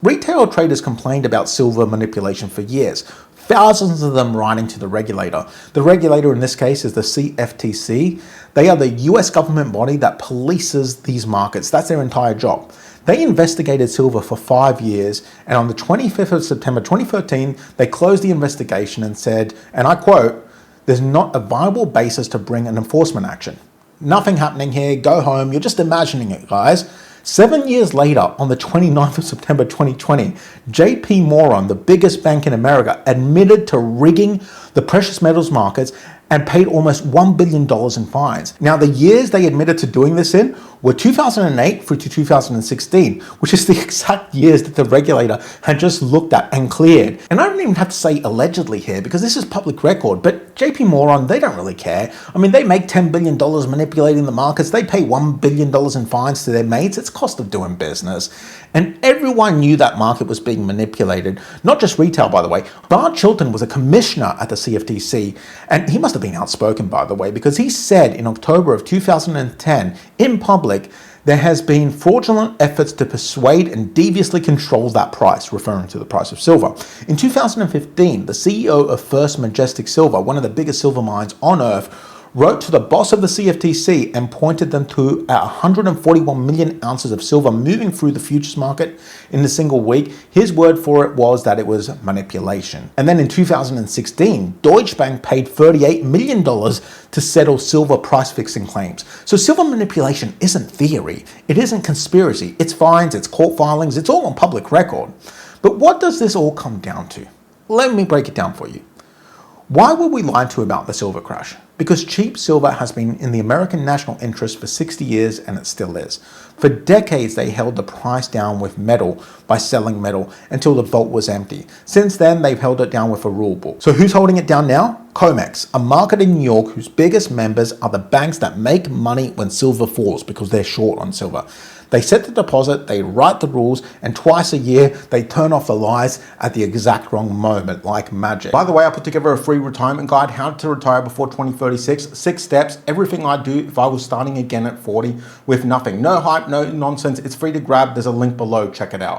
Retail traders complained about silver manipulation for years, thousands of them writing to the regulator. The regulator in this case is the CFTC. They are the US government body that polices these markets. That's their entire job. They investigated silver for 5 years, and on the 25th of September 2013, they closed the investigation and said, and I quote, "There's not a viable basis to bring an enforcement action. Nothing happening here, go home, you're just imagining it, guys." 7 years later, on the 29th of September 2020, JPMorgan, the biggest bank in America, admitted to rigging the precious metals markets and paid almost $1 billion in fines. Now, the years they admitted to doing this in were 2008 through to 2016, which is the exact years that the regulator had just looked at and cleared. And I don't even have to say allegedly here because this is public record, but JPMorgan, they don't really care. I mean, they make $10 billion manipulating the markets. They pay $1 billion in fines to their mates. It's cost of doing business. And everyone knew that market was being manipulated, not just retail, by the way. Bart Chilton was a commissioner at the CFTC, and he must have been outspoken, by the way, because he said in October of 2010 in public, there has been fraudulent efforts to persuade and deviously control that price, referring to the price of silver. In 2015, the CEO of First Majestic Silver, one of the biggest silver mines on earth, wrote to the boss of the CFTC and pointed them to 141 million ounces of silver moving through the futures market in a single week. His word for it was that it was manipulation. And then in 2016, Deutsche Bank paid $38 million to settle silver price fixing claims. So silver manipulation isn't theory. It isn't conspiracy. It's fines, it's court filings, it's all on public record. But what does this all come down to? Let me break it down for you. Why were we lied to about the silver crash? Because cheap silver has been in the American national interest for 60 years, and it still is. For decades, they held the price down with metal by selling metal until the vault was empty. Since then, they've held it down with a rule book. So who's holding it down now? Comex, a market in New York whose biggest members are the banks that make money when silver falls because they're short on silver. They set the deposit, they write the rules, and twice a year, they turn off the lights at the exact wrong moment, like magic. By the way, I put together a free retirement guide, how to retire before 2036, 6 steps, everything I'd do if I was starting again at 40 with nothing. No hype, no nonsense. It's free to grab. There's a link below. Check it out.